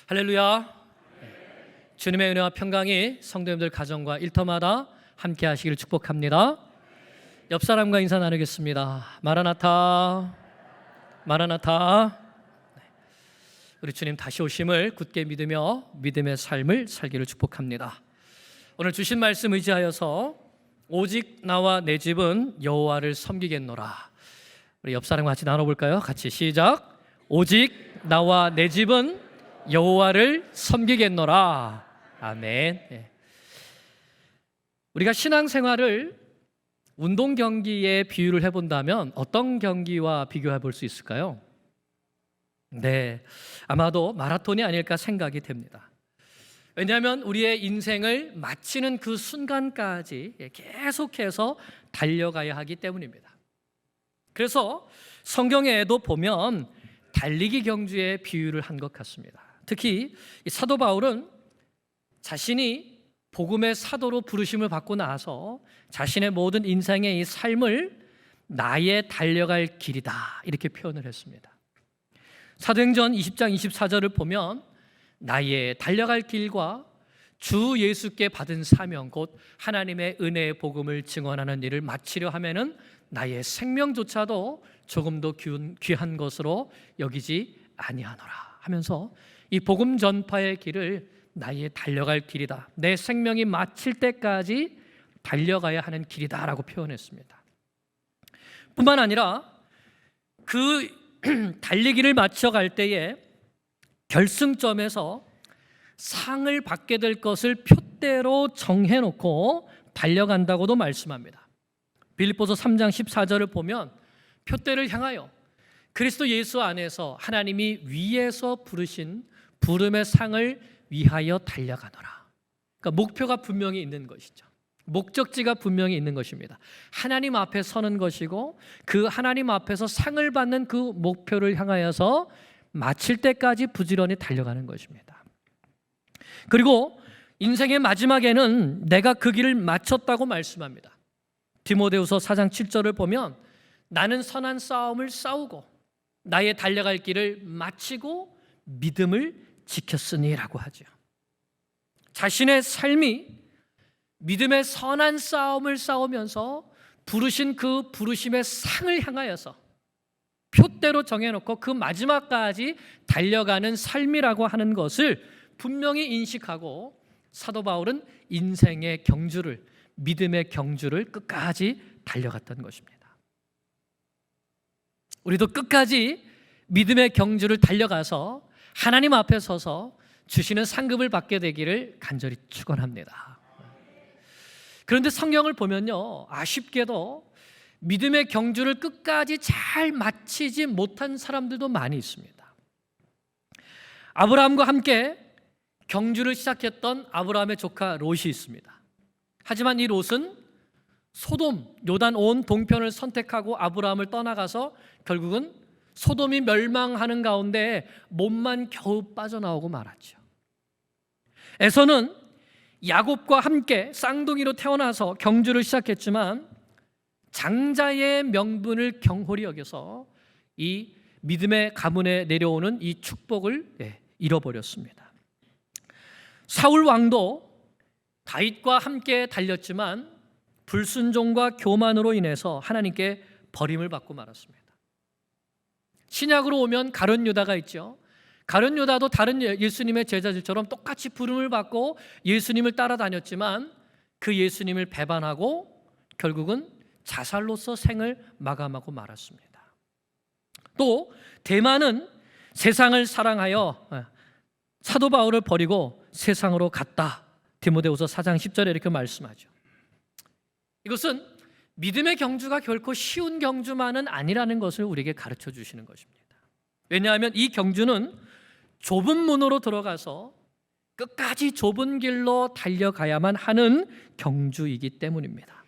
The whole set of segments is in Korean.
할렐루야. 주님의 은혜와 평강이 성도님들 가정과 일터마다 함께 하시기를 축복합니다. 옆 사람과 인사 나누겠습니다. 마라나타, 마라나타. 우리 주님 다시 오심을 굳게 믿으며 믿음의 삶을 살기를 축복합니다. 오늘 주신 말씀 의지하여서 오직 나와 내 집은 여호와를 섬기겠노라. 우리 옆 사람과 같이 나눠볼까요? 같이 시작. 오직 나와 내 집은 여호와를 섬기겠노라. 아멘. 우리가 신앙생활을 운동 경기에 비유를 해본다면 어떤 경기와 비교해 볼 수 있을까요? 아마도 마라톤이 아닐까 생각이 됩니다. 왜냐하면 우리의 인생을 마치는 그 순간까지 계속해서 달려가야 하기 때문입니다. 그래서 성경에도 보면 달리기 경주에 비유를 한 것 같습니다. 특히 이 사도 바울은 자신이 복음의 사도로 부르심을 받고 나서 자신의 모든 인생의 이 삶을 나의 달려갈 길이다 이렇게 표현을 했습니다. 사도행전 20장 24절을 보면 나의 달려갈 길과 주 예수께 받은 사명 곧 하나님의 은혜의 복음을 증언하는 일을 마치려 하면은 나의 생명조차도 조금도 귀한 것으로 여기지 아니하노라 하면서 이 복음 전파의 길을 나의 달려갈 길이다, 내 생명이 마칠 때까지 달려가야 하는 길이다라고 표현했습니다. 뿐만 아니라 그 달리기를 마쳐갈 때에 결승점에서 상을 받게 될 것을 표대로 정해놓고 달려간다고도 말씀합니다. 빌립보서 3장 14절을 보면 표대를 향하여 그리스도 예수 안에서 하나님이 위에서 부르신 부름의 상을 위하여 달려가노라. 그러니까 목표가 분명히 있는 것이죠. 목적지가 분명히 있는 것입니다. 하나님 앞에 서는 것이고 그 하나님 앞에서 상을 받는 그 목표를 향하여서 마칠 때까지 부지런히 달려가는 것입니다. 그리고 인생의 마지막에는 내가 그 길을 마쳤다고 말씀합니다. 디모데후서 4장 7절을 보면 나는 선한 싸움을 싸우고 나의 달려갈 길을 마치고 믿음을 지켰으니라고 하죠. 자신의 삶이 믿음의 선한 싸움을 싸우면서 부르신 그 부르심의 상을 향하여서 표대로 정해놓고 그 마지막까지 달려가는 삶이라고 하는 것을 분명히 인식하고 사도 바울은 인생의 경주를, 믿음의 경주를 끝까지 달려갔던 것입니다. 우리도 끝까지 믿음의 경주를 달려가서 하나님 앞에 서서 주시는 상급을 받게 되기를 간절히 축원합니다. 그런데 성경을 보면요, 아쉽게도 믿음의 경주를 끝까지 잘 마치지 못한 사람들도 많이 있습니다. 아브라함과 함께 경주를 시작했던 아브라함의 조카 롯이 있습니다. 하지만 이 롯은 소돔, 요단 온 동편을 선택하고 아브라함을 떠나가서 결국은 소돔이 멸망하는 가운데 몸만 겨우 빠져나오고 말았죠. 에서는 야곱과 함께 쌍둥이로 태어나서 경주를 시작했지만 장자의 명분을 경홀히 여겨서 이 믿음의 가문에 내려오는 이 축복을 잃어버렸습니다. 사울 왕도 다윗과 함께 달렸지만 불순종과 교만으로 인해서 하나님께 버림을 받고 말았습니다. 신약으로 오면 가룟 유다가 있죠. 가룟 유다도 다른 예수님의 제자들처럼 똑같이 부름을 받고 예수님을 따라다녔지만 그 예수님을 배반하고 결국은 자살로서 생을 마감하고 말았습니다. 또 대만은 세상을 사랑하여 사도 바울을 버리고 세상으로 갔다. 디모데후서 4장 10절에 이렇게 말씀하죠. 이것은 믿음의 경주가 결코 쉬운 경주만은 아니라는 것을 우리에게 가르쳐 주시는 것입니다. 왜냐하면 이 경주는 좁은 문으로 들어가서 끝까지 좁은 길로 달려가야만 하는 경주이기 때문입니다.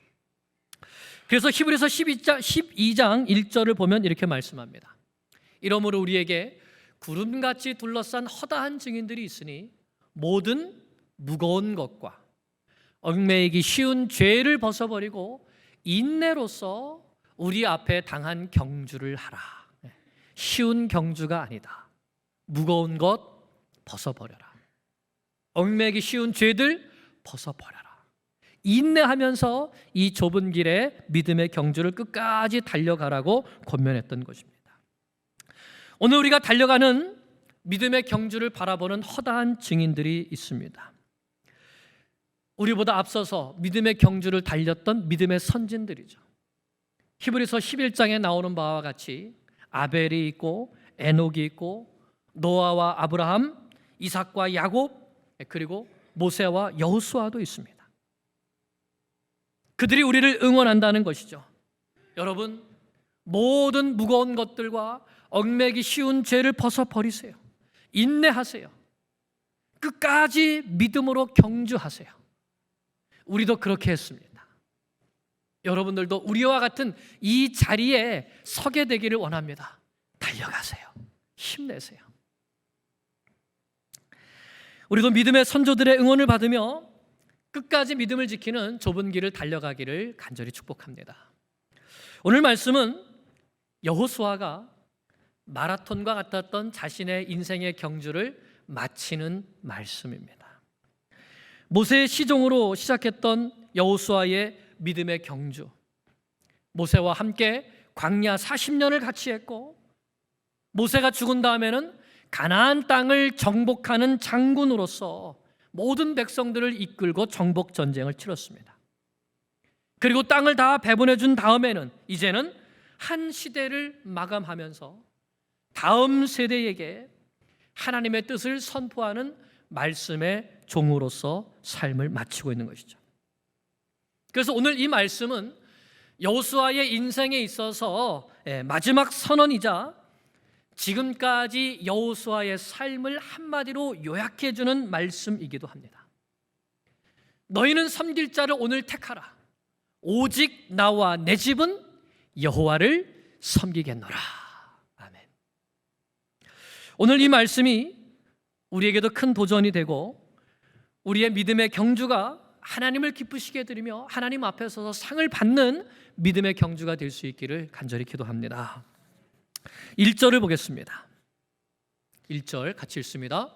그래서 히브리서 12장 1절을 보면 이렇게 말씀합니다. 이러므로 우리에게 구름같이 둘러싼 허다한 증인들이 있으니 모든 무거운 것과 얽매이기 쉬운 죄를 벗어버리고 인내로서 우리 앞에 당한 경주를 하라. 쉬운 경주가 아니다. 무거운 것, 벗어버려라. 얽매기 쉬운 죄들 벗어버려라. 인내하면서 이 좁은 길에 믿음의 경주를 끝까지 달려가라고 권면했던 것입니다. 오늘 우리가 달려가는 믿음의 경주를 바라보는 허다한 증인들이 있습니다. 우리보다 앞서서 믿음의 경주를 달렸던 믿음의 선진들이죠. 히브리서 11장에 나오는 바와 같이 아벨이 있고 에녹이 있고 노아와 아브라함, 이삭과 야곱, 그리고 모세와 여호수아도 있습니다. 그들이 우리를 응원한다는 것이죠. 여러분, 모든 무거운 것들과 얽매기 쉬운 죄를 벗어버리세요. 인내하세요. 끝까지 믿음으로 경주하세요. 우리도 그렇게 했습니다. 여러분들도 우리와 같은 이 자리에 서게 되기를 원합니다. 달려가세요. 힘내세요. 우리도 믿음의 선조들의 응원을 받으며 끝까지 믿음을 지키는 좁은 길을 달려가기를 간절히 축복합니다. 오늘 말씀은 여호수아가 마라톤과 같았던 자신의 인생의 경주를 마치는 말씀입니다. 모세의 시종으로 시작했던 여호수아의 믿음의 경주, 모세와 함께 광야 40년을 같이 했고, 모세가 죽은 다음에는 가나안 땅을 정복하는 장군으로서 모든 백성들을 이끌고 정복 전쟁을 치렀습니다. 그리고 땅을 다 배분해 준 다음에는 이제는 한 시대를 마감하면서 다음 세대에게 하나님의 뜻을 선포하는 말씀의 종으로서 삶을 마치고 있는 것이죠. 그래서 오늘 이 말씀은 여호수아의 인생에 있어서 마지막 선언이자 지금까지 여호수아의 삶을 한마디로 요약해 주는 말씀이기도 합니다. 너희는 섬길 자를 오늘 택하라. 오직 나와 내 집은 여호와를 섬기겠노라. 아멘. 오늘 이 말씀이 우리에게도 큰 도전이 되고 우리의 믿음의 경주가 하나님을 기쁘시게 드리며 하나님 앞에 서서 상을 받는 믿음의 경주가 될 수 있기를 간절히 기도합니다. 1절을 보겠습니다. 1절 같이 읽습니다.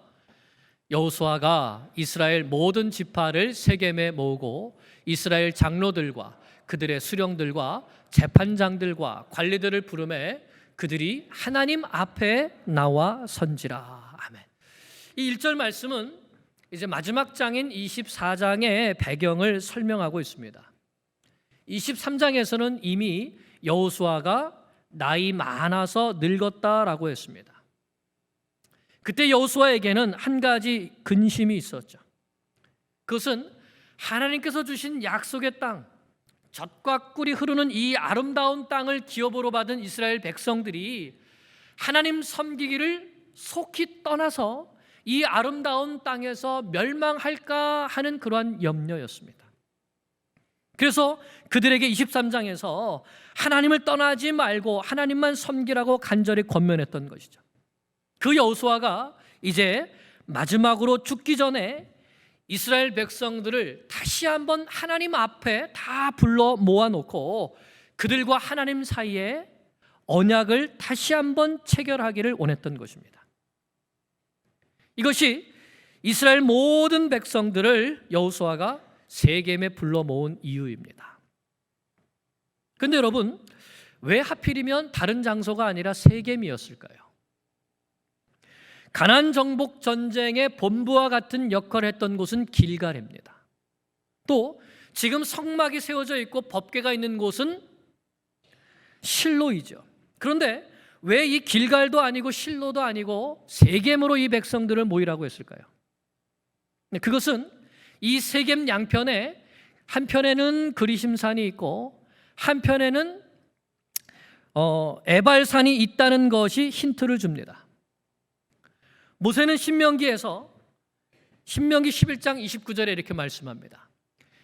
여호수아가 이스라엘 모든 지파를 세겜에 모으고 이스라엘 장로들과 그들의 수령들과 재판장들과 관리들을 부르매 그들이 하나님 앞에 나와 선지라. 아멘. 이 1절 말씀은 이제 마지막 장인 24장의 배경을 설명하고 있습니다. 23장에서는 이미 여호수아가 나이 많아서 늙었다라고 했습니다. 그때 여호수아에게는 한 가지 근심이 있었죠. 그것은 하나님께서 주신 약속의 땅, 젖과 꿀이 흐르는 이 아름다운 땅을 기업으로 받은 이스라엘 백성들이 하나님 섬기기를 속히 떠나서 이 아름다운 땅에서 멸망할까 하는 그러한 염려였습니다. 그래서 그들에게 23장에서 하나님을 떠나지 말고 하나님만 섬기라고 간절히 권면했던 것이죠. 그 여호수아가 이제 마지막으로 죽기 전에 이스라엘 백성들을 다시 한번 하나님 앞에 다 불러 모아놓고 그들과 하나님 사이에 언약을 다시 한번 체결하기를 원했던 것입니다. 이것이 이스라엘 모든 백성들을 여호수아가 세겜에 불러 모은 이유입니다. 그런데 여러분, 왜 하필이면 다른 장소가 아니라 세겜이었을까요? 가나안 정복 전쟁의 본부와 같은 역할을 했던 곳은 길갈입니다. 또 지금 성막이 세워져 있고 법궤가 있는 곳은 실로이죠. 그런데 왜 이 길갈도 아니고 실로도 아니고 세겜으로 이 백성들을 모이라고 했을까요? 그것은 이 세겜 양편에 한편에는 그리심산이 있고 한편에는 에발산이 있다는 것이 힌트를 줍니다. 모세는 신명기 11장 29절에 이렇게 말씀합니다.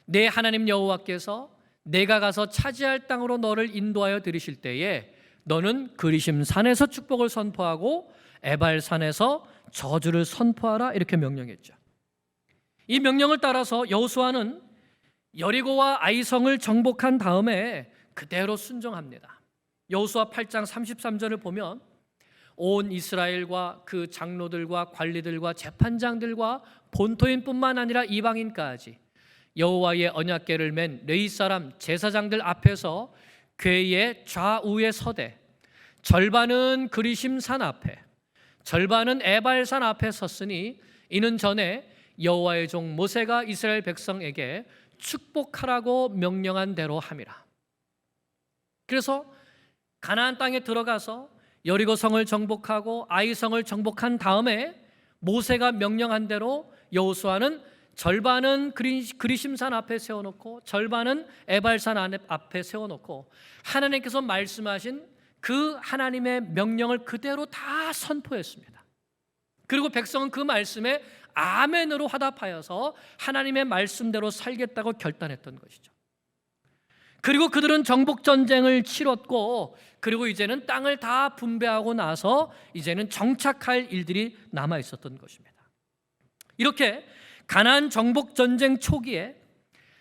내 하나님 여호와께서 내가 가서 차지할 땅으로 너를 인도하여 들이실 때에 너는 그리심 산에서 축복을 선포하고 에발산에서 저주를 선포하라 이렇게 명령했죠. 이 명령을 따라서 여호수아는 여리고와 아이성을 정복한 다음에 그대로 순종합니다. 여호수아 8장 33절을 보면 온 이스라엘과 그 장로들과 관리들과 재판장들과 본토인뿐만 아니라 이방인까지 여호와의 언약궤를 맨 레위 사람 제사장들 앞에서 궤의 좌우에 서되 절반은 그리심산 앞에 절반은 에발산 앞에 섰으니 이는 전에 여호와의 종 모세가 이스라엘 백성에게 축복하라고 명령한 대로 함이라. 그래서 가나안 땅에 들어가서 여리고 성을 정복하고 아이 성을 정복한 다음에 모세가 명령한 대로 여호수아는 절반은 그리심산 앞에 세워놓고 절반은 에발산 앞에 세워놓고 하나님께서 말씀하신 그 하나님의 명령을 그대로 다 선포했습니다. 그리고 백성은 그 말씀에 아멘으로 화답하여서 하나님의 말씀대로 살겠다고 결단했던 것이죠. 그리고 그들은 정복전쟁을 치렀고 그리고 이제는 땅을 다 분배하고 나서 이제는 정착할 일들이 남아 있었던 것입니다. 이렇게 가나안 정복전쟁 초기에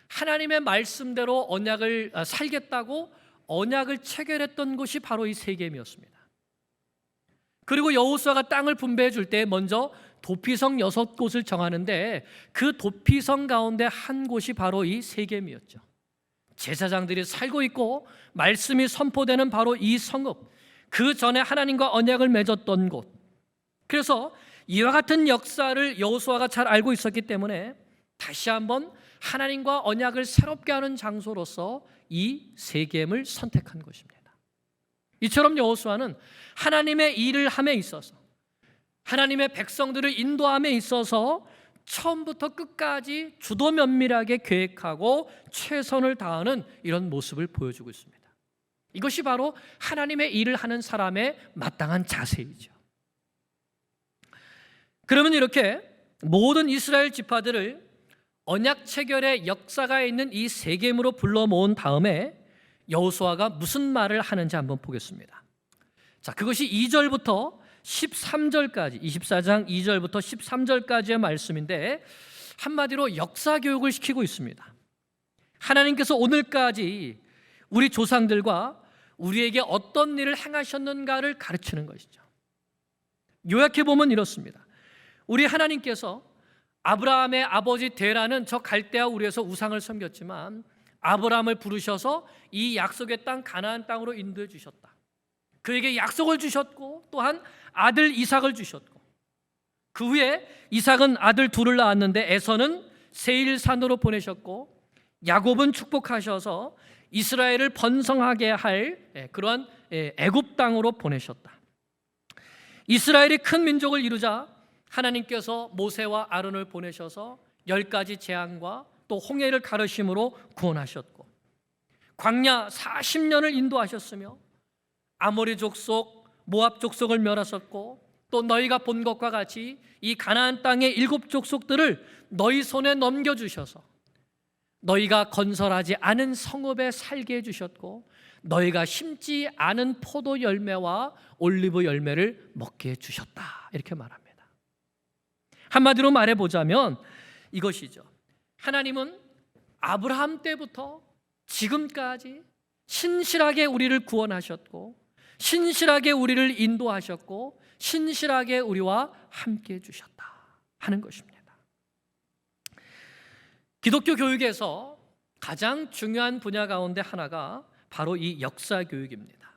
하나님의 말씀대로 언약을 살겠다고 언약을 체결했던 것이 바로 이 세겜이었습니다. 그리고 여호수아가 땅을 분배해 줄 때 먼저 도피성 6곳을 정하는데 그 도피성 가운데 한 곳이 바로 이 세겜이었죠. 제사장들이 살고 있고 말씀이 선포되는 바로 이 성읍, 그 전에 하나님과 언약을 맺었던 곳. 그래서 이와 같은 역사를 여호수아가 잘 알고 있었기 때문에 다시 한번 하나님과 언약을 새롭게 하는 장소로서 이 세겜을 선택한 것입니다. 이처럼 여호수아는 하나님의 일을 함에 있어서 하나님의 백성들을 인도함에 있어서 처음부터 끝까지 주도 면밀하게 계획하고 최선을 다하는 이런 모습을 보여주고 있습니다. 이것이 바로 하나님의 일을 하는 사람의 마땅한 자세이죠. 그러면 이렇게 모든 이스라엘 지파들을 언약 체결의 역사가 있는 이 세겜으로 불러 모은 다음에 여호수아가 무슨 말을 하는지 한번 보겠습니다. 자, 그것이 2절부터 13절까지 24장 2절부터 13절까지의 말씀인데 한마디로 역사 교육을 시키고 있습니다. 하나님께서 오늘까지 우리 조상들과 우리에게 어떤 일을 행하셨는가를 가르치는 것이죠. 요약해 보면 이렇습니다. 우리 하나님께서 아브라함의 아버지 데라는 저 갈대아 우르에서 우상을 섬겼지만 아브라함을 부르셔서 이 약속의 땅 가나안 땅으로 인도해 주셨다. 그에게 약속을 주셨고 또한 아들 이삭을 주셨고 그 후에 이삭은 아들 둘을 낳았는데 에서는 세일산으로 보내셨고 야곱은 축복하셔서 이스라엘을 번성하게 할 그러한 애굽 땅으로 보내셨다. 이스라엘이 큰 민족을 이루자 하나님께서 모세와 아론을 보내셔서 10가지 재앙과 또 홍해를 가르심으로 구원하셨고 광야 40년을 인도하셨으며 아모리 족속, 모압 족속을 멸하셨고 또 너희가 본 것과 같이 이 가나안 땅의 7 족속들을 너희 손에 넘겨주셔서 너희가 건설하지 않은 성읍에 살게 해주셨고 너희가 심지 않은 포도 열매와 올리브 열매를 먹게 해주셨다. 이렇게 말합니다. 한마디로 말해보자면 이것이죠. 하나님은 아브라함 때부터 지금까지 신실하게 우리를 구원하셨고 신실하게 우리를 인도하셨고 신실하게 우리와 함께 해주셨다 하는 것입니다. 기독교 교육에서 가장 중요한 분야 가운데 하나가 바로 이 역사 교육입니다.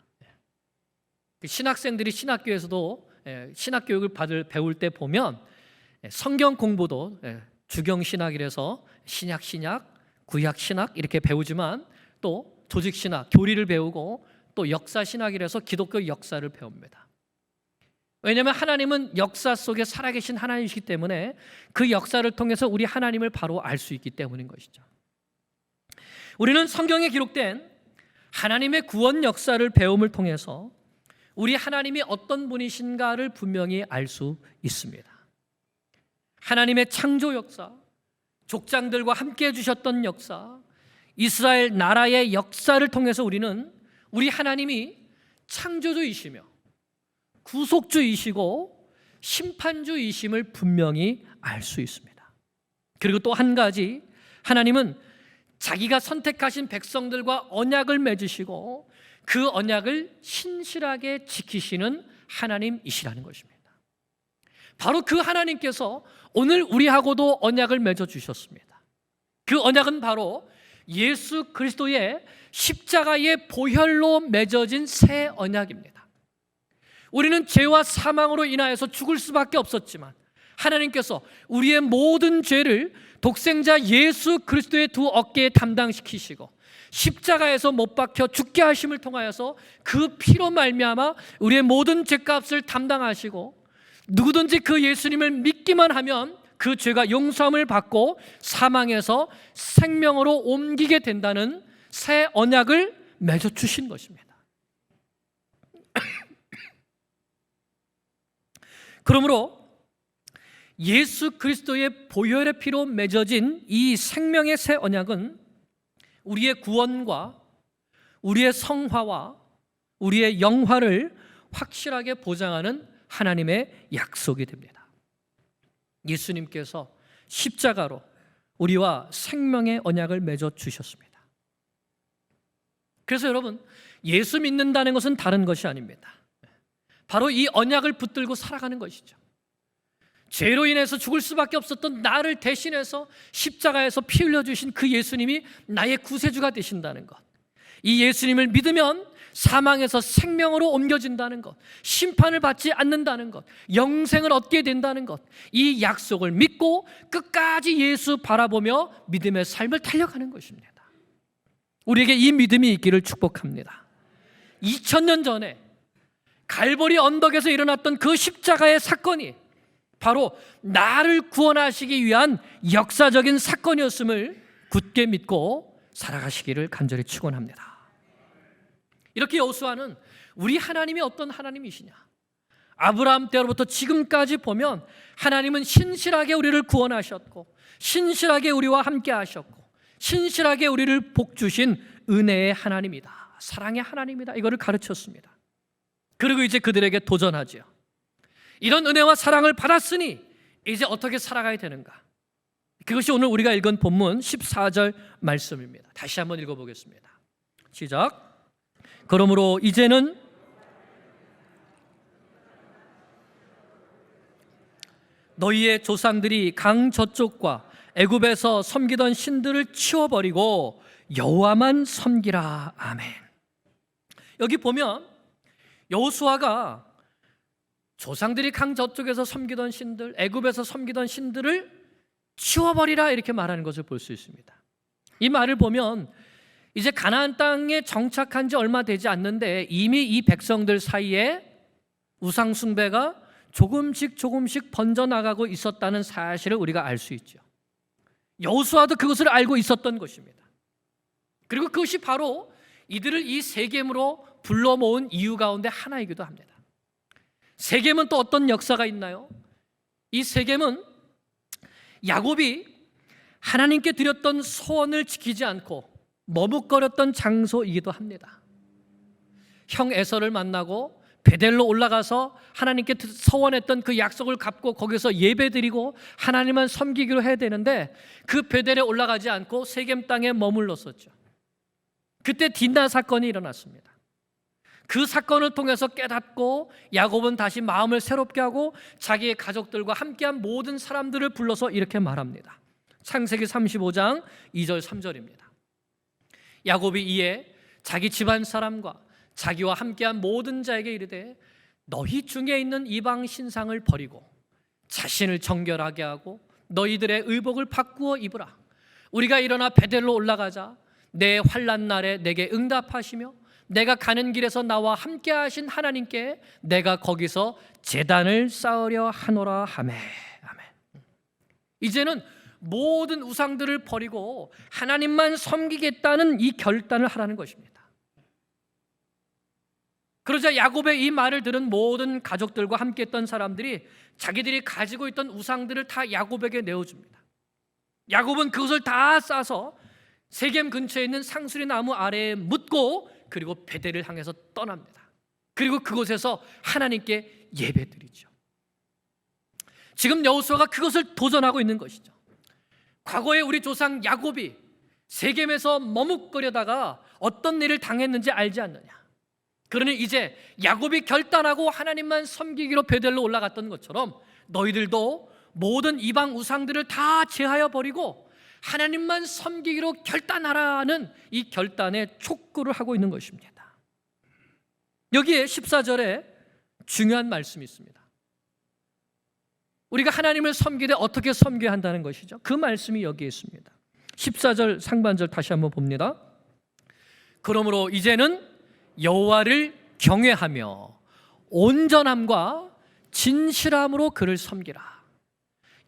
신학생들이 신학교에서도 신학교육을 배울 때 보면 성경 공부도 주경신학이라서 신약, 구약신학 이렇게 배우지만 또 조직신학, 교리를 배우고 또 역사신학이라서 기독교 역사를 배웁니다. 왜냐하면 하나님은 역사 속에 살아계신 하나님이시기 때문에 그 역사를 통해서 우리 하나님을 바로 알 수 있기 때문인 것이죠. 우리는 성경에 기록된 하나님의 구원 역사를 배움을 통해서 우리 하나님이 어떤 분이신가를 분명히 알 수 있습니다. 하나님의 창조 역사, 족장들과 함께 해주셨던 역사, 이스라엘 나라의 역사를 통해서 우리는 우리 하나님이 창조주이시며 구속주이시고 심판주이심을 분명히 알 수 있습니다. 그리고 또 한 가지, 하나님은 자기가 선택하신 백성들과 언약을 맺으시고 그 언약을 신실하게 지키시는 하나님이시라는 것입니다. 바로 그 하나님께서 오늘 우리하고도 언약을 맺어 주셨습니다. 그 언약은 바로 예수 그리스도의 십자가의 보혈로 맺어진 새 언약입니다. 우리는 죄와 사망으로 인하여서 죽을 수밖에 없었지만 하나님께서 우리의 모든 죄를 독생자 예수 그리스도의 두 어깨에 담당시키시고 십자가에서 못 박혀 죽게 하심을 통하여서 그 피로 말미암아 우리의 모든 죄값을 담당하시고 누구든지 그 예수님을 믿기만 하면 그 죄가 용서함을 받고 사망에서 생명으로 옮기게 된다는 새 언약을 맺어 주신 것입니다. 그러므로 예수 그리스도의 보혈의 피로 맺어진 이 생명의 새 언약은 우리의 구원과 우리의 성화와 우리의 영화를 확실하게 보장하는 하나님의 약속이 됩니다. 예수님께서 십자가로 우리와 생명의 언약을 맺어 주셨습니다. 그래서 여러분, 예수 믿는다는 것은 다른 것이 아닙니다. 바로 이 언약을 붙들고 살아가는 것이죠. 죄로 인해서 죽을 수밖에 없었던 나를 대신해서 십자가에서 피 흘려주신 그 예수님이 나의 구세주가 되신다는 것, 이 예수님을 믿으면 사망에서 생명으로 옮겨진다는 것, 심판을 받지 않는다는 것, 영생을 얻게 된다는 것, 이 약속을 믿고 끝까지 예수 바라보며 믿음의 삶을 달려가는 것입니다. 우리에게 이 믿음이 있기를 축복합니다. 2000년 전에 갈보리 언덕에서 일어났던 그 십자가의 사건이 바로 나를 구원하시기 위한 역사적인 사건이었음을 굳게 믿고 살아가시기를 간절히 축원합니다. 이렇게 여호수아는 우리 하나님이 어떤 하나님이시냐, 아브라함 때로부터 지금까지 보면 하나님은 신실하게 우리를 구원하셨고 신실하게 우리와 함께 하셨고 신실하게 우리를 복주신 은혜의 하나님이다, 사랑의 하나님이다, 이거를 가르쳤습니다. 그리고 이제 그들에게 도전하죠. 이런 은혜와 사랑을 받았으니 이제 어떻게 살아가야 되는가? 그것이 오늘 우리가 읽은 본문 14절 말씀입니다. 다시 한번 읽어보겠습니다. 시작. 그러므로 이제는 너희의 조상들이 강 저쪽과 애굽에서 섬기던 신들을 치워버리고 여호와만 섬기라. 아멘. 여기 보면 여호수아가 조상들이 강 저쪽에서 섬기던 신들, 애굽에서 섬기던 신들을 치워버리라 이렇게 말하는 것을 볼 수 있습니다. 이 말을 보면 이제 가나안 땅에 정착한 지 얼마 되지 않는데 이미 이 백성들 사이에 우상 숭배가 조금씩 번져나가고 있었다는 사실을 우리가 알 수 있죠. 여호수아도 그것을 알고 있었던 것입니다. 그리고 그것이 바로 이들을 이 세겜으로 불러 모은 이유 가운데 하나이기도 합니다. 세겜은 또 어떤 역사가 있나요? 이 세겜은 야곱이 하나님께 드렸던 소원을 지키지 않고 머뭇거렸던 장소이기도 합니다. 형 에서를 만나고 베델로 올라가서 하나님께 서원했던 그 약속을 갚고 거기서 예배드리고 하나님만 섬기기로 해야 되는데 그 베델에 올라가지 않고 세겜 땅에 머물렀었죠. 그때 딘나 사건이 일어났습니다. 그 사건을 통해서 깨닫고 야곱은 다시 마음을 새롭게 하고 자기의 가족들과 함께한 모든 사람들을 불러서 이렇게 말합니다. 창세기 35장 2절 3절입니다. 야곱이 이에 자기 집안 사람과 자기와 함께한 모든 자에게 이르되 너희 중에 있는 이방 신상을 버리고 자신을 정결하게 하고 너희들의 의복을 바꾸어 입으라. 우리가 일어나 베델로 올라가자. 내 환난 날에 내게 응답하시며 내가 가는 길에서 나와 함께 하신 하나님께 내가 거기서 제단을 쌓으려 하노라 하매. 아멘. 이제는 모든 우상들을 버리고 하나님만 섬기겠다는 이 결단을 하라는 것입니다. 그러자 야곱의 이 말을 들은 모든 가족들과 함께 했던 사람들이 자기들이 가지고 있던 우상들을 다 야곱에게 내어줍니다. 야곱은 그것을 다 싸서 세겜 근처에 있는 상수리 나무 아래에 묻고 그리고 베델을 향해서 떠납니다. 그리고 그곳에서 하나님께 예배드리죠. 지금 여호수아가 그것을 도전하고 있는 것이죠. 과거에 우리 조상 야곱이 세겜에서 머뭇거려다가 어떤 일을 당했는지 알지 않느냐? 그러니 이제 야곱이 결단하고 하나님만 섬기기로 베델로 올라갔던 것처럼 너희들도 모든 이방 우상들을 다 제하여 버리고 하나님만 섬기기로 결단하라는 이 결단에 촉구를 하고 있는 것입니다. 여기에 14절에 중요한 말씀이 있습니다. 우리가 하나님을 섬기되 어떻게 섬겨야 한다는 것이죠. 그 말씀이 여기에 있습니다. 14절 상반절 다시 한번 봅니다. 그러므로 이제는 여호와를 경외하며 온전함과 진실함으로 그를 섬기라.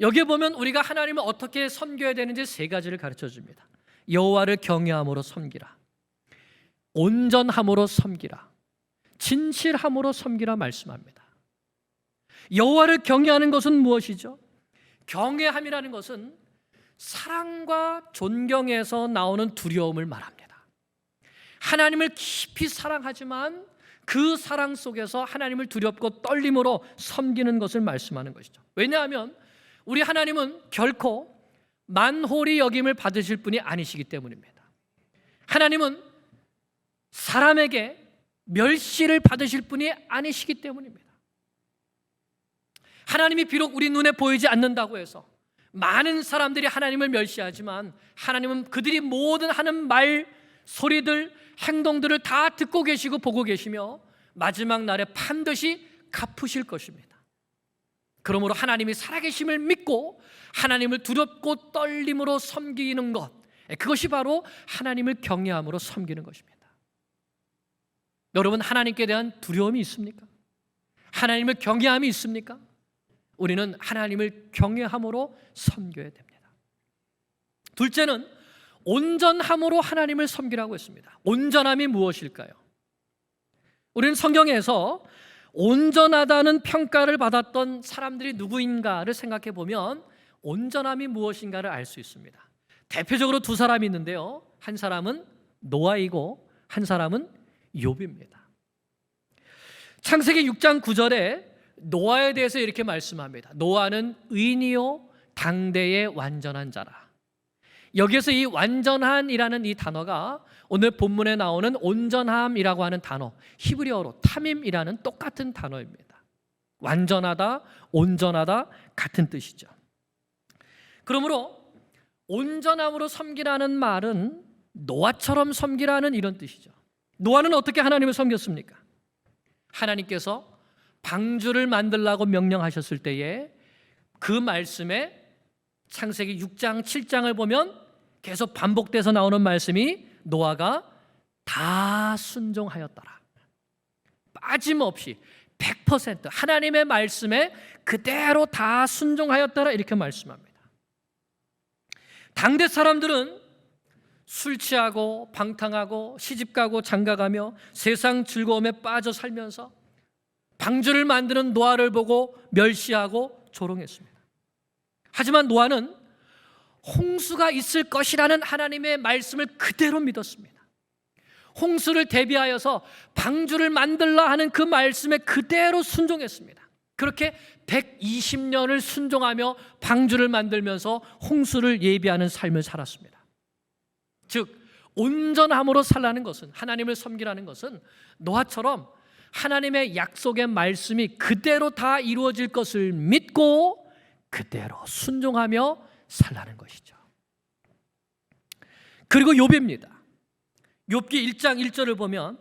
여기에 보면 우리가 하나님을 어떻게 섬겨야 되는지 세 가지를 가르쳐 줍니다. 여호와를 경외함으로 섬기라, 온전함으로 섬기라, 진실함으로 섬기라 말씀합니다. 여호와를 경외하는 것은 무엇이죠? 경외함이라는 것은 사랑과 존경에서 나오는 두려움을 말합니다. 하나님을 깊이 사랑하지만 그 사랑 속에서 하나님을 두렵고 떨림으로 섬기는 것을 말씀하는 것이죠. 왜냐하면 우리 하나님은 결코 만홀히 여김을 받으실 분이 아니시기 때문입니다. 하나님은 사람에게 멸시를 받으실 분이 아니시기 때문입니다. 하나님이 비록 우리 눈에 보이지 않는다고 해서 많은 사람들이 하나님을 멸시하지만 하나님은 그들이 모든 하는 말, 소리들, 행동들을 다 듣고 계시고 보고 계시며 마지막 날에 반드시 갚으실 것입니다. 그러므로 하나님이 살아계심을 믿고 하나님을 두렵고 떨림으로 섬기는 것, 그것이 바로 하나님을 경외함으로 섬기는 것입니다. 여러분, 하나님께 대한 두려움이 있습니까? 하나님을 경외함이 있습니까? 우리는 하나님을 경외함으로 섬겨야 됩니다. 둘째는 온전함으로 하나님을 섬기라고 했습니다. 온전함이 무엇일까요? 우리는 성경에서 온전하다는 평가를 받았던 사람들이 누구인가를 생각해 보면 온전함이 무엇인가를 알 수 있습니다. 대표적으로 두 사람이 있는데요. 한 사람은 노아이고 한 사람은 욥입니다. 창세기 6장 9절에 노아에 대해서 이렇게 말씀합니다. 노아는 의인이요 당대의 완전한 자라. 여기에서 이 완전한이라는 이 단어가 오늘 본문에 나오는 온전함이라고 하는 단어, 히브리어로 타밈이라는 똑같은 단어입니다. 완전하다, 온전하다 같은 뜻이죠. 그러므로 온전함으로 섬기라는 말은 노아처럼 섬기라는 이런 뜻이죠. 노아는 어떻게 하나님을 섬겼습니까? 하나님께서 방주를 만들라고 명령하셨을 때에 그 말씀에 창세기 6장, 7장을 보면 계속 반복돼서 나오는 말씀이 노아가 다 순종하였더라. 빠짐없이 100% 하나님의 말씀에 그대로 다 순종하였더라 이렇게 말씀합니다. 당대 사람들은 술 취하고 방탕하고 시집가고 장가가며 세상 즐거움에 빠져 살면서 방주를 만드는 노아를 보고 멸시하고 조롱했습니다. 하지만 노아는 홍수가 있을 것이라는 하나님의 말씀을 그대로 믿었습니다. 홍수를 대비하여서 방주를 만들라 하는 그 말씀에 그대로 순종했습니다. 그렇게 120년을 순종하며 방주를 만들면서 홍수를 예비하는 삶을 살았습니다. 즉 온전함으로 살라는 것은, 하나님을 섬기라는 것은 노아처럼 하나님의 약속의 말씀이 그대로 다 이루어질 것을 믿고 그대로 순종하며 살라는 것이죠. 그리고 욥입니다. 욥기 1장 1절을 보면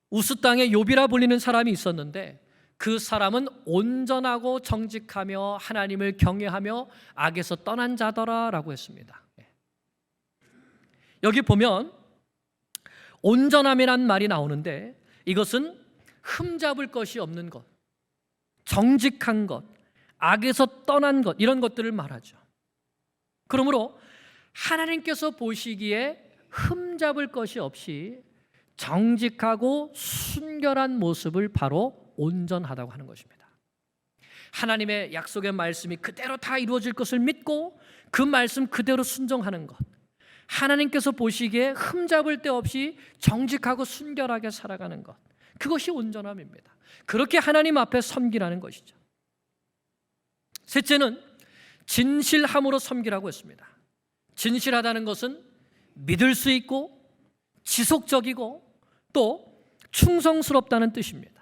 우스 땅에 욥이라 불리는 사람이 있었는데 그 사람은 온전하고 정직하며 하나님을 경외하며 악에서 떠난 자더라라고 했습니다. 여기 보면 온전함이란 말이 나오는데 이것은 흠잡을 것이 없는 것, 정직한 것, 악에서 떠난 것, 이런 것들을 말하죠. 그러므로 하나님께서 보시기에 흠잡을 것이 없이 정직하고 순결한 모습을 바로 온전하다고 하는 것입니다. 하나님의 약속의 말씀이 그대로 다 이루어질 것을 믿고 그 말씀 그대로 순종하는 것, 하나님께서 보시기에 흠잡을 데 없이 정직하고 순결하게 살아가는 것, 그것이 온전함입니다. 그렇게 하나님 앞에 섬기라는 것이죠. 셋째는 진실함으로 섬기라고 했습니다. 진실하다는 것은 믿을 수 있고 지속적이고 또 충성스럽다는 뜻입니다.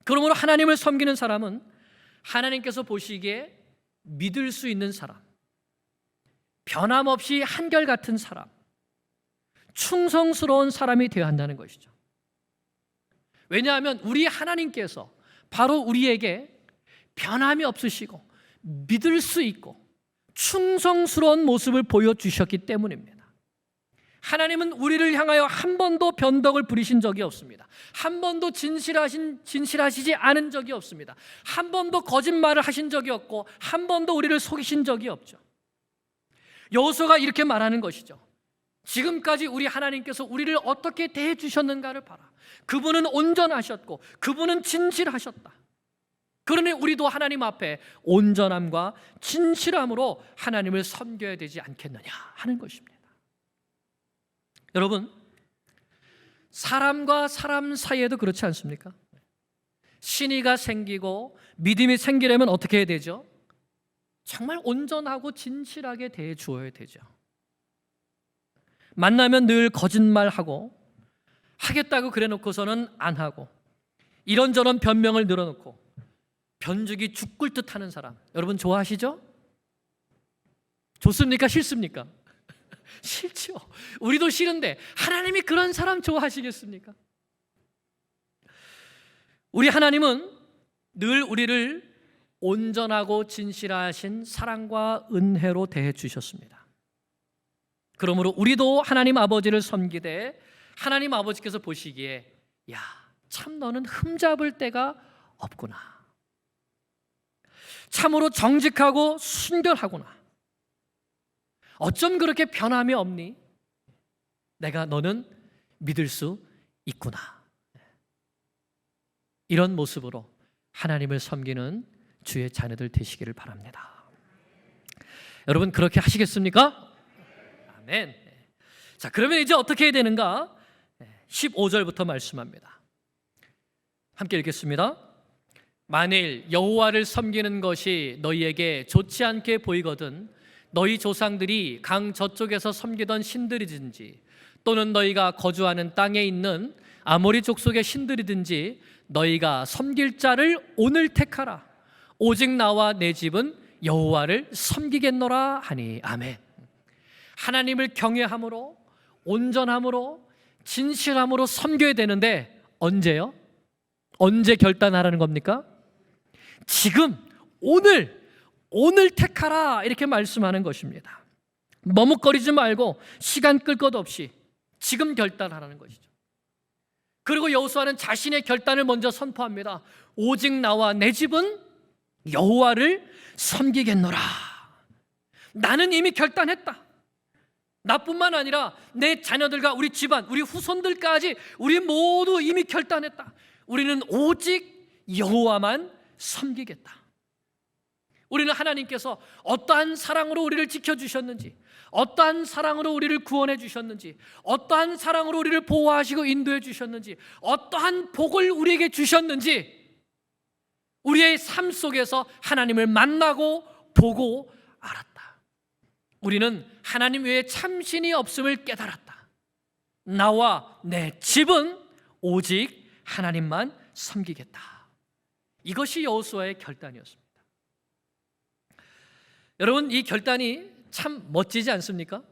그러므로 하나님을 섬기는 사람은 하나님께서 보시기에 믿을 수 있는 사람, 변함없이 한결같은 사람, 충성스러운 사람이 되어야 한다는 것이죠. 왜냐하면 우리 하나님께서 바로 우리에게 변함이 없으시고 믿을 수 있고 충성스러운 모습을 보여주셨기 때문입니다. 하나님은 우리를 향하여 한 번도 변덕을 부리신 적이 없습니다. 한 번도 진실하시지 않은 적이 없습니다. 한 번도 거짓말을 하신 적이 없고 한 번도 우리를 속이신 적이 없죠. 여호수아가 이렇게 말하는 것이죠. 지금까지 우리 하나님께서 우리를 어떻게 대해 주셨는가를 봐라. 그분은 온전하셨고 그분은 진실하셨다. 그러니 우리도 하나님 앞에 온전함과 진실함으로 하나님을 섬겨야 되지 않겠느냐 하는 것입니다. 여러분, 사람과 사람 사이에도 그렇지 않습니까? 신의가 생기고 믿음이 생기려면 어떻게 해야 되죠? 정말 온전하고 진실하게 대해 주어야 되죠. 만나면 늘 거짓말하고 하겠다고 그래 놓고서는 안 하고 이런저런 변명을 늘어놓고 변죽이 죽을 듯 하는 사람, 여러분 좋아하시죠? 좋습니까? 싫습니까? 싫죠. 우리도 싫은데 하나님이 그런 사람 좋아하시겠습니까? 우리 하나님은 늘 우리를 온전하고 진실하신 사랑과 은혜로 대해 주셨습니다. 그러므로 우리도 하나님 아버지를 섬기되 하나님 아버지께서 보시기에 야, 참 너는 흠잡을 데가 없구나. 참으로 정직하고 순결하구나. 어쩜 그렇게 변함이 없니? 내가 너는 믿을 수 있구나. 이런 모습으로 하나님을 섬기는 주의 자녀들 되시기를 바랍니다. 여러분 그렇게 하시겠습니까? 아멘. 자, 그러면 이제 어떻게 해야 되는가? 15절부터 말씀합니다. 함께 읽겠습니다. 만일 여호와를 섬기는 것이 너희에게 좋지 않게 보이거든 너희 조상들이 강 저쪽에서 섬기던 신들이든지 또는 너희가 거주하는 땅에 있는 아모리 족속의 신들이든지 너희가 섬길 자를 오늘 택하라. 오직 나와 내 집은 여호와를 섬기겠노라 하니. 아멘. 하나님을 경외함으로 온전함으로 진실함으로 섬겨야 되는데 언제요? 언제 결단하라는 겁니까? 지금 오늘 택하라 이렇게 말씀하는 것입니다. 머뭇거리지 말고 시간 끌 것 없이 지금 결단하라는 것이죠. 그리고 여호수아는 자신의 결단을 먼저 선포합니다. 오직 나와 내 집은 여호와를 섬기겠노라. 나는 이미 결단했다. 나뿐만 아니라 내 자녀들과 우리 집안, 우리 후손들까지 우리 모두 이미 결단했다. 우리는 오직 여호와만 섬기겠다. 우리는 하나님께서 어떠한 사랑으로 우리를 지켜주셨는지, 어떠한 사랑으로 우리를 구원해 주셨는지, 어떠한 사랑으로 우리를 보호하시고 인도해 주셨는지, 어떠한 복을 우리에게 주셨는지 우리의 삶 속에서 하나님을 만나고 보고 알았다. 우리는 하나님 외에 참신이 없음을 깨달았다. 나와 내 집은 오직 하나님만 섬기겠다. 이것이 여호수아의 결단이었습니다. 여러분, 이 결단이 참 멋지지 않습니까?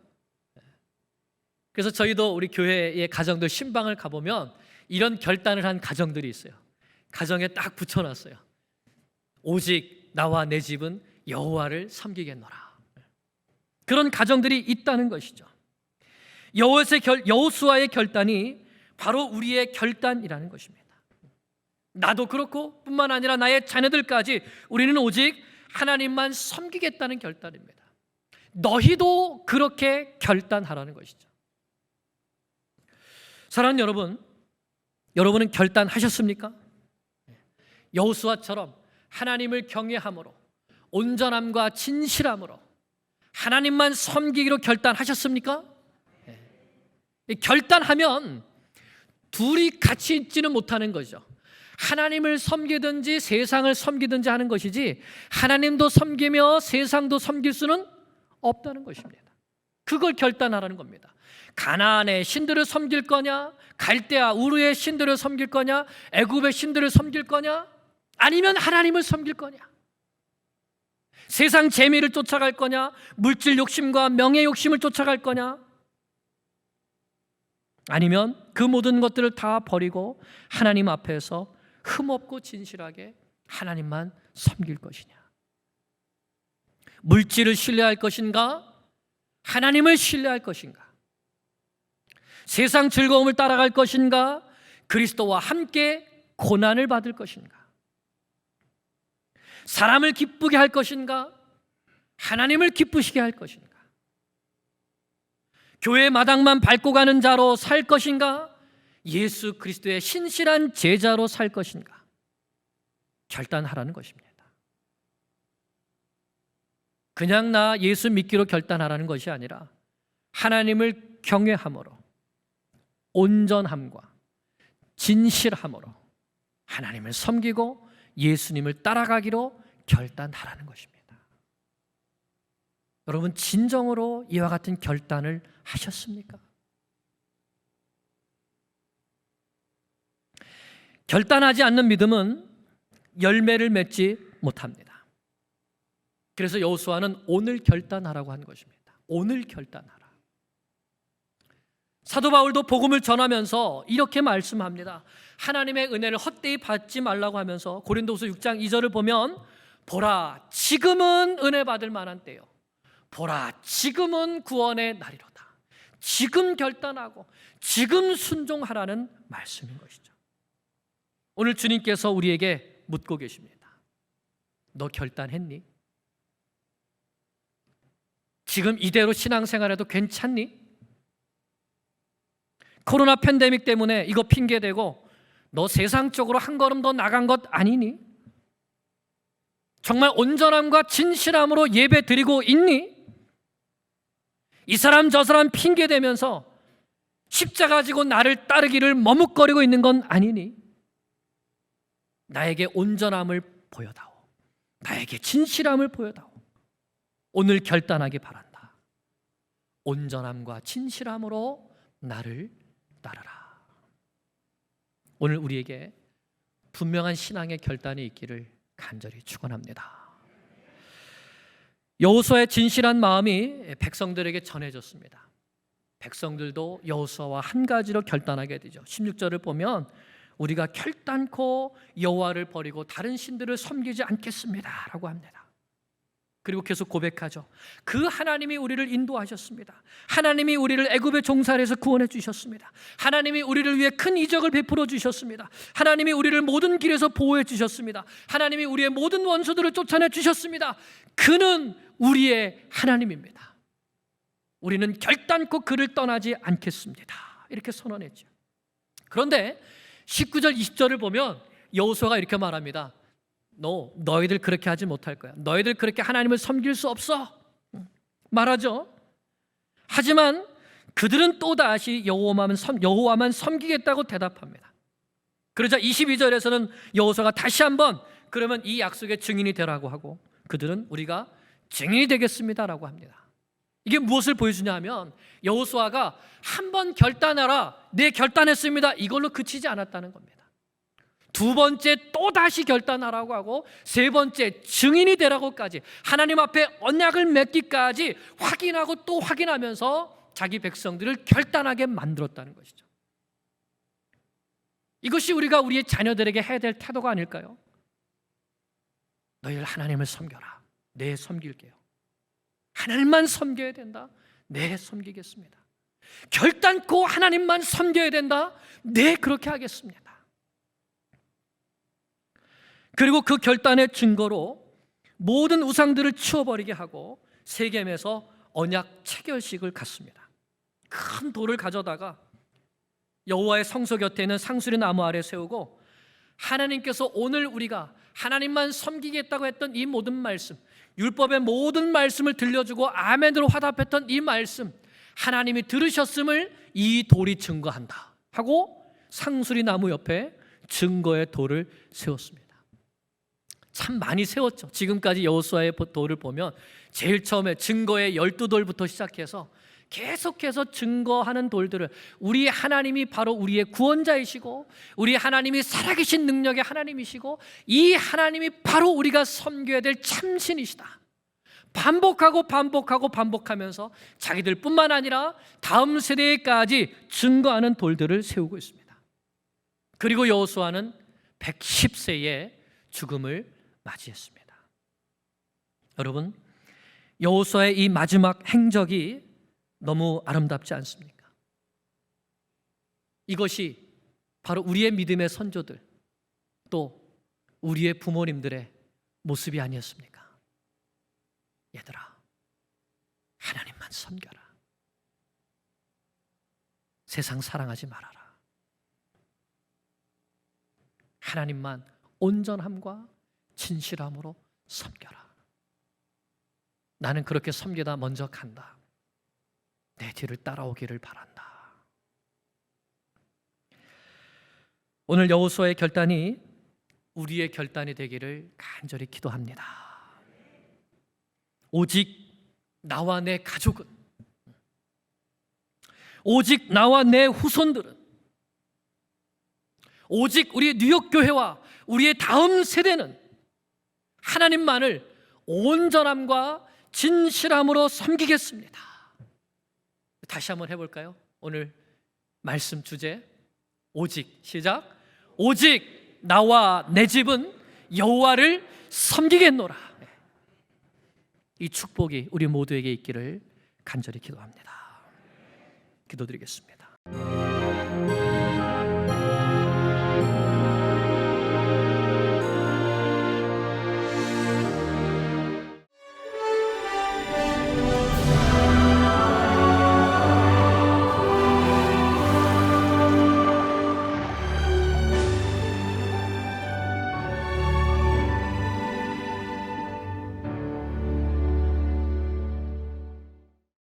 그래서 저희도 우리 교회의 가정들 신방을 가보면 이런 결단을 한 가정들이 있어요. 가정에 딱 붙여놨어요. 오직 나와 내 집은 여호와를 섬기겠노라. 그런 가정들이 있다는 것이죠. 여호수아의 결단이 바로 우리의 결단이라는 것입니다. 나도 그렇고 뿐만 아니라 나의 자녀들까지 우리는 오직 하나님만 섬기겠다는 결단입니다. 너희도 그렇게 결단하라는 것이죠. 사랑하는 여러분, 여러분은 결단하셨습니까? 여호수아처럼 하나님을 경외함으로 온전함과 진실함으로 하나님만 섬기기로 결단하셨습니까? 결단하면 둘이 같이 있지는 못하는 거죠. 하나님을 섬기든지 세상을 섬기든지 하는 것이지 하나님도 섬기며 세상도 섬길 수는 없다는 것입니다. 그걸 결단하라는 겁니다. 가나안의 신들을 섬길 거냐, 갈대아 우르의 신들을 섬길 거냐, 애굽의 신들을 섬길 거냐, 아니면 하나님을 섬길 거냐, 세상 재미를 쫓아갈 거냐, 물질 욕심과 명예 욕심을 쫓아갈 거냐, 아니면 그 모든 것들을 다 버리고 하나님 앞에서 흠없고 진실하게 하나님만 섬길 것이냐. 물질을 신뢰할 것인가, 하나님을 신뢰할 것인가, 세상 즐거움을 따라갈 것인가, 그리스도와 함께 고난을 받을 것인가, 사람을 기쁘게 할 것인가, 하나님을 기쁘시게 할 것인가, 교회 마당만 밟고 가는 자로 살 것인가, 예수 그리스도의 신실한 제자로 살 것인가, 결단하라는 것입니다. 그냥 나 예수 믿기로 결단하라는 것이 아니라 하나님을 경외함으로, 온전함과 진실함으로 하나님을 섬기고 예수님을 따라가기로 결단하라는 것입니다. 여러분, 진정으로 이와 같은 결단을 하셨습니까? 결단하지 않는 믿음은 열매를 맺지 못합니다. 그래서 여호수아는 오늘 결단하라고 한 것입니다. 오늘 결단하라. 사도 바울도 복음을 전하면서 이렇게 말씀합니다. 하나님의 은혜를 헛되이 받지 말라고 하면서 고린도후서 6장 2절을 보면, 보라 지금은 은혜 받을 만한 때요, 보라 지금은 구원의 날이로다. 지금 결단하고 지금 순종하라는 말씀인 것이죠. 오늘 주님께서 우리에게 묻고 계십니다. 너 결단했니? 지금 이대로 신앙생활해도 괜찮니? 코로나 팬데믹 때문에 이거 핑계대고 너 세상 쪽으로 한 걸음 더 나간 것 아니니? 정말 온전함과 진실함으로 예배 드리고 있니? 이 사람 저 사람 핑계대면서 십자가 지고 나를 따르기를 머뭇거리고 있는 건 아니니? 나에게 온전함을 보여다오, 나에게 진실함을 보여다오. 오늘 결단하기 바란다. 온전함과 진실함으로 나를 따르라. 오늘 우리에게 분명한 신앙의 결단이 있기를 간절히 축원합니다. 여호수아의 진실한 마음이 백성들에게 전해졌습니다. 백성들도 여호수아와 한 가지로 결단하게 되죠. 16절을 보면 우리가 결단코 여호와를 버리고 다른 신들을 섬기지 않겠습니다 라고 합니다. 그리고 계속 고백하죠. 그 하나님이 우리를 인도하셨습니다. 하나님이 우리를 애굽의 종살에서 구원해 주셨습니다. 하나님이 우리를 위해 큰 이적을 베풀어 주셨습니다. 하나님이 우리를 모든 길에서 보호해 주셨습니다. 하나님이 우리의 모든 원수들을 쫓아내 주셨습니다. 그는 우리의 하나님입니다. 우리는 결단코 그를 떠나지 않겠습니다. 이렇게 선언했죠. 그런데 19절 20절을 보면 여호수아가 이렇게 말합니다. 너희들 그렇게 하지 못할 거야. 너희들 그렇게 하나님을 섬길 수 없어 말하죠. 하지만 그들은 또다시 여호와만 섬기겠다고 대답합니다. 그러자 22절에서는 여호수아가 다시 한번 그러면 이 약속의 증인이 되라고 하고, 그들은 우리가 증인이 되겠습니다라고 합니다. 이게 무엇을 보여주냐 하면 여호수아가 한번 결단하라, 네 결단했습니다, 이걸로 그치지 않았다는 겁니다. 두 번째 또 다시 결단하라고 하고, 세 번째 증인이 되라고까지, 하나님 앞에 언약을 맺기까지 확인하고 또 확인하면서 자기 백성들을 결단하게 만들었다는 것이죠. 이것이 우리가 우리의 자녀들에게 해야 될 태도가 아닐까요? 너희들 하나님을 섬겨라. 네, 섬길게요. 하나님만 섬겨야 된다. 네, 섬기겠습니다. 결단코 하나님만 섬겨야 된다. 네, 그렇게 하겠습니다. 그리고 그 결단의 증거로 모든 우상들을 치워버리게 하고 세겜에서 언약 체결식을 갖습니다. 큰 돌을 가져다가 여호와의 성소 곁에 있는 상수리 나무 아래 세우고, 하나님께서 오늘 우리가 하나님만 섬기겠다고 했던 이 모든 말씀, 율법의 모든 말씀을 들려주고 아멘으로 화답했던 이 말씀, 하나님이 들으셨음을 이 돌이 증거한다 하고 상수리 나무 옆에 증거의 돌을 세웠습니다. 참 많이 세웠죠. 지금까지 여호수아의 돌을 보면 제일 처음에 증거의 12돌부터 시작해서 계속해서 증거하는 돌들을, 우리 하나님이 바로 우리의 구원자이시고 우리 하나님이 살아계신 능력의 하나님이시고 이 하나님이 바로 우리가 섬겨야 될 참신이시다, 반복하면서 자기들뿐만 아니라 다음 세대까지 증거하는 돌들을 세우고 있습니다. 그리고 여호수아는 110세의 죽음을 맞이했습니다. 여러분, 여호수아의 이 마지막 행적이 너무 아름답지 않습니까? 이것이 바로 우리의 믿음의 선조들, 또 우리의 부모님들의 모습이 아니었습니까? 얘들아, 하나님만 섬겨라. 세상 사랑하지 말아라. 하나님만 온전함과 진실함으로 섬겨라. 나는 그렇게 섬기다 먼저 간다. 내 뒤를 따라오기를 바란다. 오늘 여호수아의 결단이 우리의 결단이 되기를 간절히 기도합니다. 오직 나와 내 가족은, 오직 나와 내 후손들은, 오직 우리 뉴욕교회와 우리의 다음 세대는 하나님만을 온전함과 진실함으로 섬기겠습니다. 다시 한번 해볼까요? 오늘 말씀 주제, 오직, 시작. 오직 나와 내 집은 여호와를 섬기겠노라. 이 축복이 우리 모두에게 있기를 간절히 기도합니다. 기도드리겠습니다.